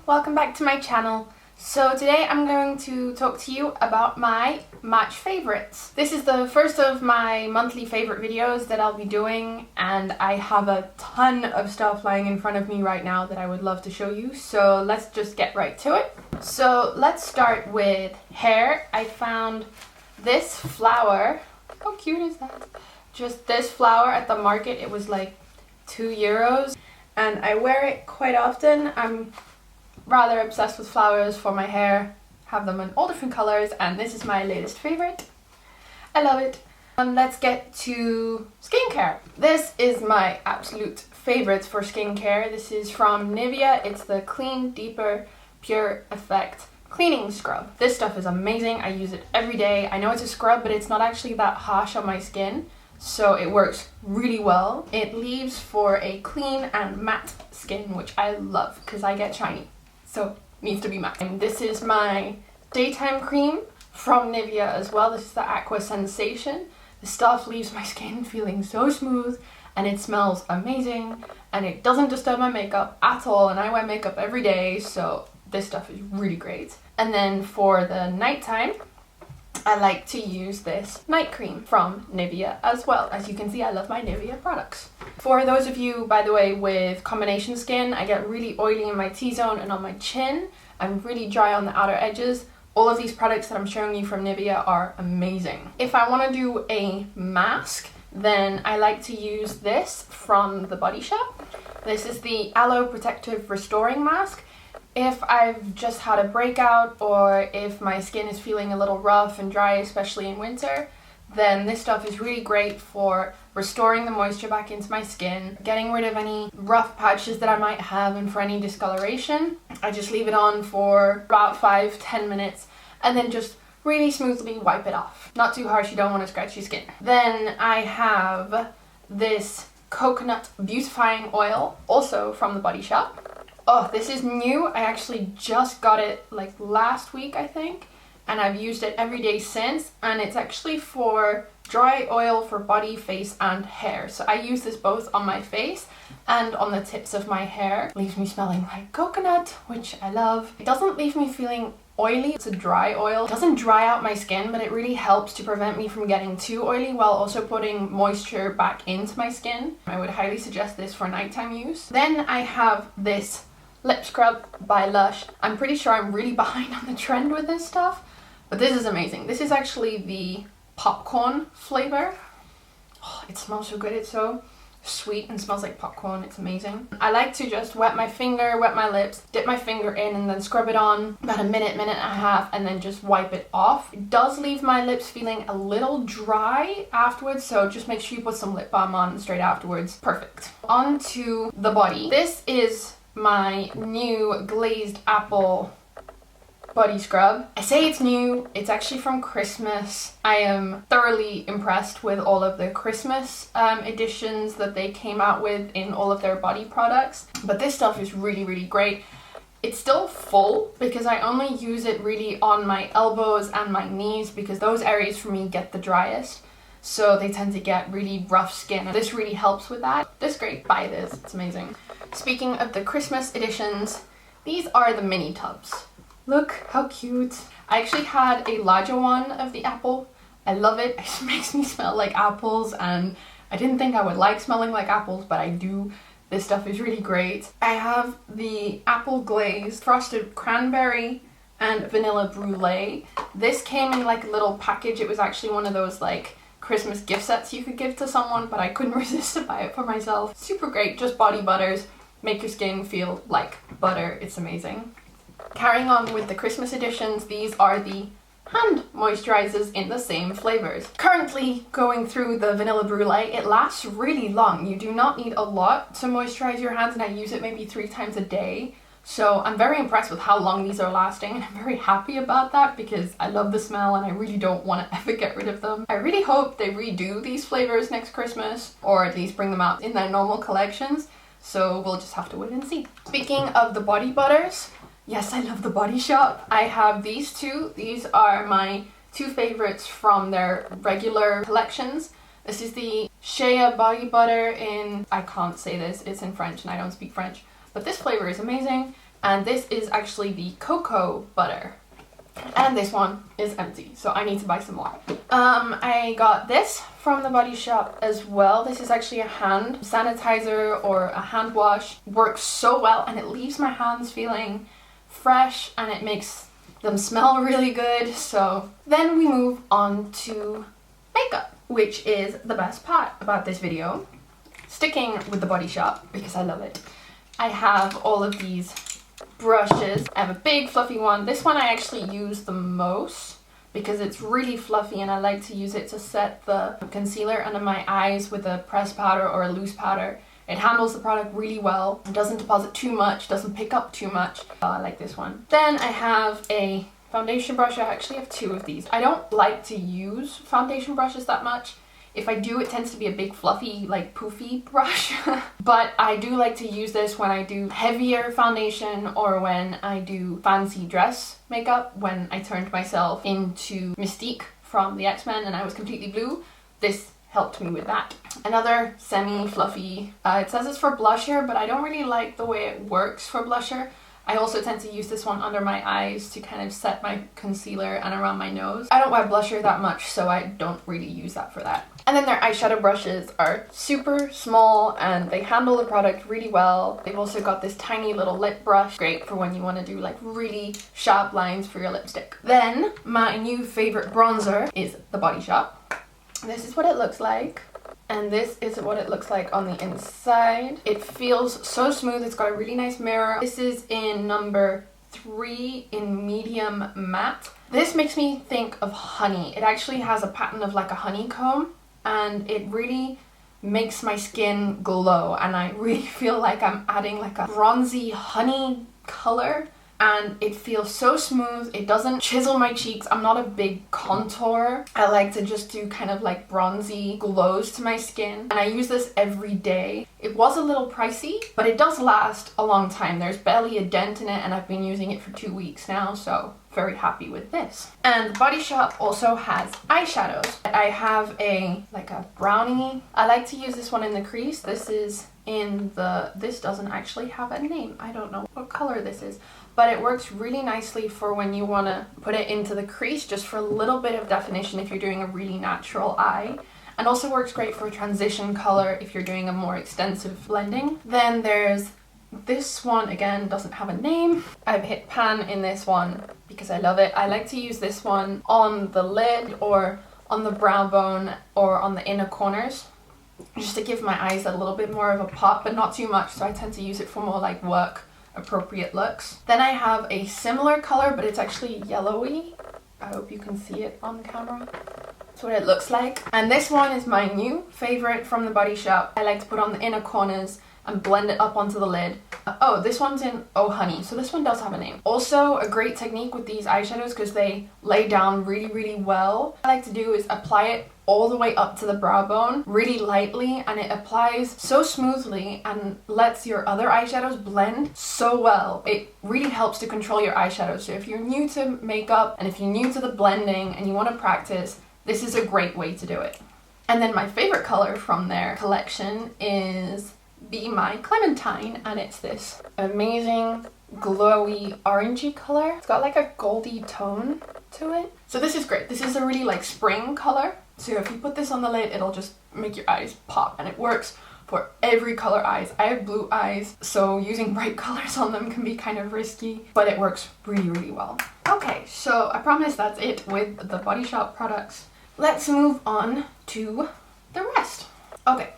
welcome back to my channel. So today I'm going to talk to you about my March favorites. This is the first of my monthly favorite videos that I'll be doing, and I have a ton of stuff lying in front of me right now that I would love to show you. So let's just get right to it. So let's start with hair. I found this flower. How cute is that? Just this flower at the market. It was like €2 and I wear it quite often. I'm rather obsessed with flowers for my hair, have them in all different colors, and this is my latest favorite. I love it. Let's get to skincare. This is my absolute favorite for skincare. This is from Nivea. It's the Clean Deeper Pure Effect Cleaning Scrub. This stuff is amazing. I use it every day. I know it's a scrub, but it's not actually that harsh on my skin, so it works really well. It leaves for a clean and matte skin, which I love because I get shiny. So needs to be matte. And this is my daytime cream from Nivea as well. This is the Aqua Sensation. The stuff leaves my skin feeling so smooth, and it smells amazing, and it doesn't disturb my makeup at all, and I wear makeup every day, so this stuff is really great. And then for the nighttime, I like to use this night cream from Nivea as well. As you can see, I love my Nivea products. For those of you, by the way, with combination skin, I get really oily in my T-zone and on my chin. I'm really dry on the outer edges. All of these products that I'm showing you from Nivea are amazing. If I want to do a mask, then I like to use this from the Body Shop. This is the Aloe Protective Restoring Mask. If I've just had a breakout, or if my skin is feeling a little rough and dry, especially in winter, then this stuff is really great for restoring the moisture back into my skin, getting rid of any rough patches that I might have, and for any discoloration. I just leave it on for about 5-10 minutes and then just really smoothly wipe it off. Not too harsh, you don't want to scratch your skin. Then I have this coconut beautifying oil, also from the Body Shop. Oh, this is new. I actually just got it like last week, I think, and I've used it every day since, and it's actually for dry oil for body, face, and hair. So I use this both on my face and on the tips of my hair. It leaves me smelling like coconut, which I love. It doesn't leave me feeling oily. It's a dry oil. It doesn't dry out my skin, but it really helps to prevent me from getting too oily while also putting moisture back into my skin. I would highly suggest this for nighttime use. Then I have this lip scrub by Lush. I'm pretty sure I'm really behind on the trend with this stuff, but this is amazing. This is actually the popcorn flavor. Oh, it smells so good. It's so sweet and smells like popcorn. It's amazing. I like to just wet my finger, wet my lips, dip my finger in, and then scrub it on about a minute, minute and a half, and then just wipe it off. It does leave my lips feeling a little dry afterwards, so just make sure you put some lip balm on straight afterwards. Perfect. On to the body. This is my new Glazed Apple body scrub. I say it's new, it's actually from Christmas. I am thoroughly impressed with all of the Christmas editions that they came out with in all of their body products, but this stuff is really, really great. It's still full because I only use it really on my elbows and my knees, because those areas for me get the driest, so they tend to get really rough skin. This really helps with that. This is great. Buy this, it's amazing. Speaking of the Christmas editions, these are the mini tubs. Look how cute. I actually had a larger one of the apple. I love it. It makes me smell like apples, and I didn't think I would like smelling like apples, but I do. This stuff is really great. I have the apple glazed frosted cranberry and vanilla brulee. This came in like a little package. It was actually one of those like Christmas gift sets you could give to someone, but I couldn't resist to buy it for myself. Super great, just body butters. Make your skin feel like butter. It's amazing. Carrying on with the Christmas editions, these are the hand moisturizers in the same flavors. Currently going through the vanilla brulee. It lasts really long. You do not need a lot to moisturize your hands, and I use it maybe 3 times a day. So I'm very impressed with how long these are lasting, and I'm very happy about that because I love the smell and I really don't want to ever get rid of them. I really hope they redo these flavors next Christmas, or at least bring them out in their normal collections. So we'll just have to wait and see. Speaking of the body butters, yes, I love the Body Shop. I have these two. These are my 2 favorites from their regular collections. This is the Shea body butter in, I can't say this, it's in French and I don't speak French, but this flavor is amazing. and this is actually the cocoa butter. And this one is empty, so I need to buy some more. I got this from the Body Shop as well. This is actually a hand sanitizer or a hand wash. Works so well, and it leaves my hands feeling fresh, and it makes them smell really good. So then we move on to makeup, which is the best part about this video. Sticking with the Body Shop because I love it. I have all of these brushes. I have a big fluffy one. This one I actually use the most because it's really fluffy, and I like to use it to set the concealer under my eyes with a pressed powder or a loose powder. It handles the product really well. It doesn't deposit too much, doesn't pick up too much. I like this one. Then I have a foundation brush. I actually have two of these. I don't like to use foundation brushes that much. If I do, it tends to be a big fluffy, like poofy brush. But I do like to use this when I do heavier foundation or when I do fancy dress makeup. When I turned myself into Mystique from the X-Men and I was completely blue, this helped me with that. Another semi-fluffy, it says it's for blusher, but I don't really like the way it works for blusher. I also tend to use this one under my eyes to kind of set my concealer and around my nose. I don't wear blusher that much, so I don't really use that for that. And then their eyeshadow brushes are super small and they handle the product really well. They've also got this tiny little lip brush, great for when you want to do like really sharp lines for your lipstick. Then my new favorite bronzer is the Body Shop. This is what it looks like. And this is what it looks like on the inside. It feels so smooth. It's got a really nice mirror. This is in number 3 in medium matte. This makes me think of honey. It actually has a pattern of like a honeycomb, and it really makes my skin glow, and I really feel like I'm adding like a bronzy honey color. And it feels so smooth. It doesn't chisel my cheeks. I'm not a big contourer. I like to just do kind of like bronzy glows to my skin. And I use this every day. It was a little pricey, but it does last a long time. There's barely a dent in it, and I've been using it for 2 weeks now, so very happy with this. And the Body Shop also has eyeshadows. I have like a brownie. I like to use this one in the crease. This is in the, this doesn't actually have a name. I don't know what color this is, but it works really nicely for when you want to put it into the crease, just for a little bit of definition if you're doing a really natural eye. And also works great for transition color if you're doing a more extensive blending. Then there's this one, again, doesn't have a name. I've hit pan in this one because I love it. I like to use this one on the lid or on the brow bone or on the inner corners, just to give my eyes a little bit more of a pop, but not too much, so I tend to use it for more like work appropriate looks. Then I have a similar color, but it's actually yellowy. I hope you can see it on camera. That's what it looks like. And this one is my new favorite from the Body Shop. I like to put on the inner corners and blend it up onto the lid. Oh, this one's in Oh Honey, so this one does have a name. Also a great technique with these eyeshadows because they lay down really, really well. What I like to do is apply it all the way up to the brow bone really lightly, and it applies so smoothly and lets your other eyeshadows blend so well. It really helps to control your eyeshadows. So if you're new to makeup and if you're new to the blending and you want to practice, this is a great way to do it. And then my favorite color from their collection is Be My Clementine, and it's this amazing glowy orangey color. It's got like a goldy tone to it. So this is great. This is a really like spring color. So if you put this on the lid, it'll just make your eyes pop, and it works for every color eyes. I have blue eyes, so using bright colors on them can be kind of risky, but it works really, really well. Okay, so I promise that's it with the Body Shop products. Let's move on to the rest. Okay.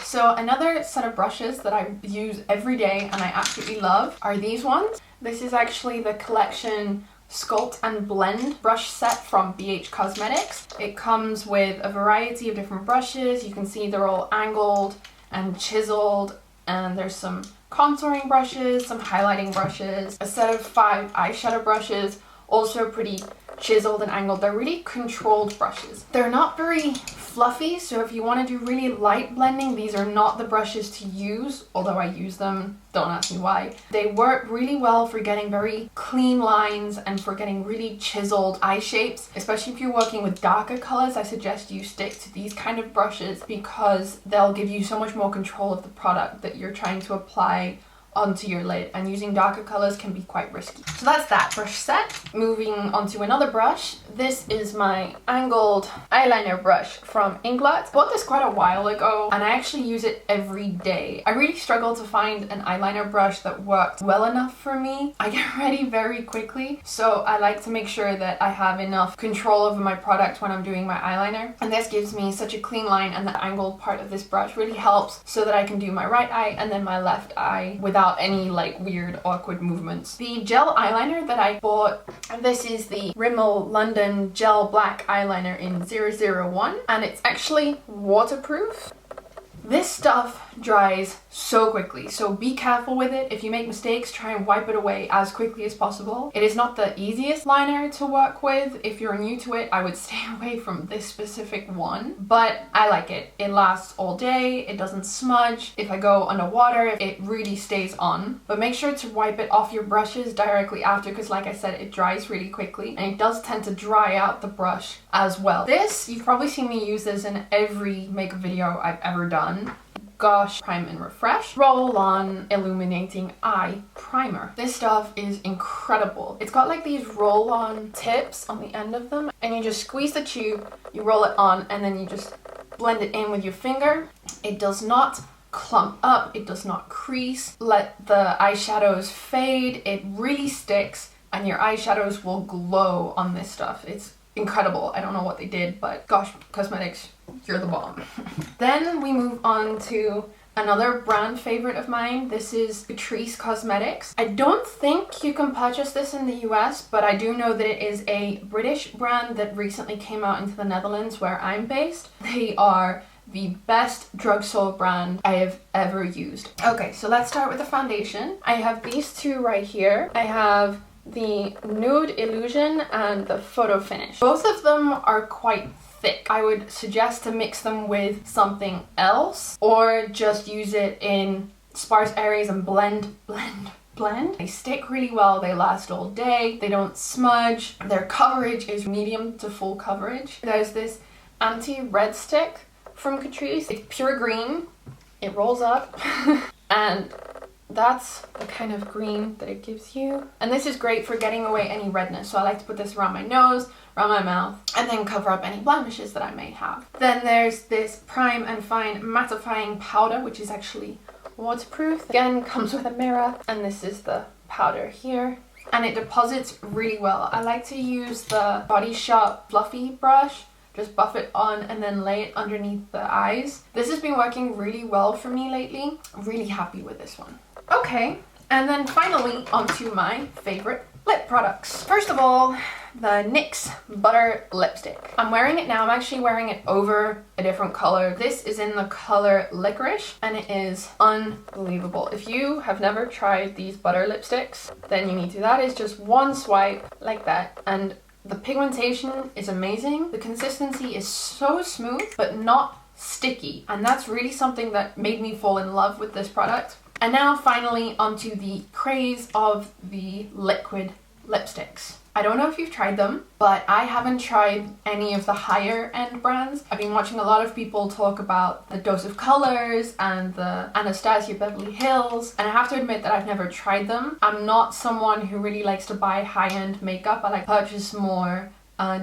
So another set of brushes that I use every day and I absolutely love are these ones. This is actually the collection Sculpt and Blend brush set from BH Cosmetics. It comes with a variety of different brushes. You can see they're all angled and chiseled, and there's some contouring brushes, some highlighting brushes, a set of 5 eyeshadow brushes, also pretty chiseled and angled. They're really controlled brushes. They're not very fluffy, so if you want to do really light blending, these are not the brushes to use, although I use them, don't ask me why. They work really well for getting very clean lines and for getting really chiseled eye shapes. Especially if you're working with darker colors, I suggest you stick to these kind of brushes because they'll give you so much more control of the product that you're trying to apply onto your lid, and using darker colors can be quite risky. So that's that brush set. Moving on to another brush. This is my angled eyeliner brush from Inglot. Bought this quite a while ago and I actually use it every day. I really struggle to find an eyeliner brush that works well enough for me. I get ready very quickly, so I like to make sure that I have enough control over my product when I'm doing my eyeliner. And this gives me such a clean line, and the angled part of this brush really helps so that I can do my right eye and then my left eye without any like weird awkward movements. The gel eyeliner that I bought, this is the Rimmel London Gel Black Eyeliner in 001, and it's actually waterproof. This stuff dries so quickly, so be careful with it. If you make mistakes, try and wipe it away as quickly as possible. It is not the easiest liner to work with. If you're new to it, I would stay away from this specific one, but I like it. It lasts all day, it doesn't smudge. If I go underwater, it really stays on. But make sure to wipe it off your brushes directly after, because like I said, it dries really quickly and it does tend to dry out the brush as well. This, you've probably seen me use this in every makeup video I've ever done. Gosh Prime and Refresh Roll-On Illuminating Eye Primer. This stuff is incredible. It's got like these roll-on tips on the end of them, and you just squeeze the tube, you roll it on, and then you just blend it in with your finger. It does not clump up, it does not crease, let the eyeshadows fade, it really sticks, and your eyeshadows will glow on this stuff. It's incredible. I don't know what they did, but gosh, cosmetics, you're the bomb. Then we move on to another brand favorite of mine. This is Beauties Cosmetics. I don't think you can purchase this in the US, but I do know that it is a British brand that recently came out into the Netherlands where I'm based. They are the best drugstore brand I have ever used. Okay, so let's start with the foundation. I have these two right here. I have the Nude Illusion and the Photo Finish. Both of them are quite thick. I would suggest to mix them with something else or just use it in sparse areas and blend. They stick really well, they last all day, they don't smudge, their coverage is medium to full coverage. There's this anti-red stick from Catrice. It's pure green, it rolls up, and that's the kind of green that it gives you. And this is great for getting away any redness. So I like to put this around my nose, around my mouth, and then cover up any blemishes that I may have. Then there's this Prime and Fine Mattifying Powder, which is actually waterproof. Again, comes with a mirror, and this is the powder here. And it deposits really well. I like to use the Body Shop fluffy brush. Just buff it on and then lay it underneath the eyes. This has been working really well for me lately. I'm really happy with this one. Okay, and then finally onto my favorite lip products. First of all, the NYX Butter Lipstick. I'm wearing it now. I'm actually wearing it over a different color. This is in the color Licorice, and it is unbelievable. If you have never tried these butter lipsticks, then you need to. That is just one swipe like that, and the pigmentation is amazing. The consistency is so smooth, but not sticky. And that's really something that made me fall in love with this product. And now finally onto the craze of the liquid lipsticks. I don't know if you've tried them, but I haven't tried any of the higher end brands. I've been watching a lot of people talk about the Dose of Colors and the Anastasia Beverly Hills, and I have to admit that I've never tried them. I'm not someone who really likes to buy high-end makeup. I like to purchase more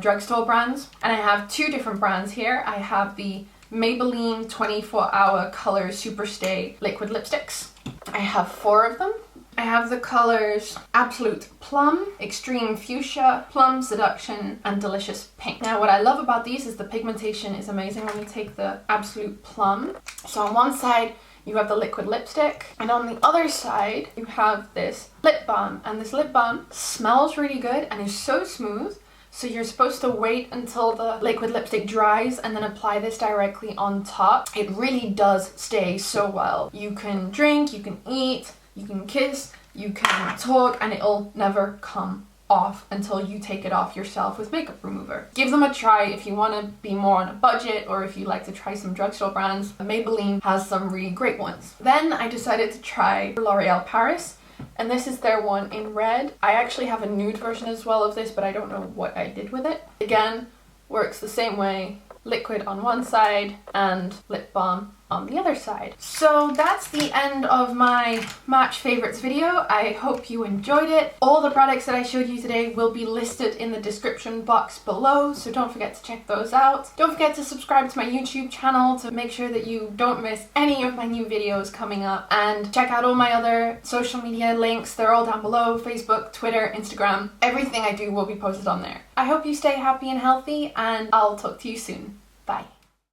drugstore brands. And I have two different brands here. I have the Maybelline 24-Hour Color Superstay Liquid Lipsticks. I have 4 of them. I have the colors Absolute Plum, Extreme Fuchsia, Plum Seduction, and Delicious Pink. Now what I love about these is the pigmentation is amazing when you take the Absolute Plum. So on one side you have the liquid lipstick, and on the other side you have this lip balm, and this lip balm smells really good and is so smooth. So you're supposed to wait until the liquid lipstick dries and then apply this directly on top. It really does stay so well. You can drink, you can eat, you can kiss, you can talk, and it'll never come off until you take it off yourself with makeup remover. Give them a try if you want to be more on a budget, or if you like to try some drugstore brands. Maybelline has some really great ones. Then I decided to try L'Oreal Paris, and this is their one in red. I actually have a nude version as well of this, but I don't know what I did with it. Again, works the same way. Liquid on one side and lip balm on the other side. So that's the end of my March favorites video. I hope you enjoyed it. All the products that I showed you today will be listed in the description box below, so don't forget to check those out. Don't forget to subscribe to my YouTube channel to make sure that you don't miss any of my new videos coming up, and check out all my other social media links. They're all down below: Facebook, Twitter, Instagram. Everything I do will be posted on there. I hope you stay happy and healthy, and I'll talk to you soon. Bye.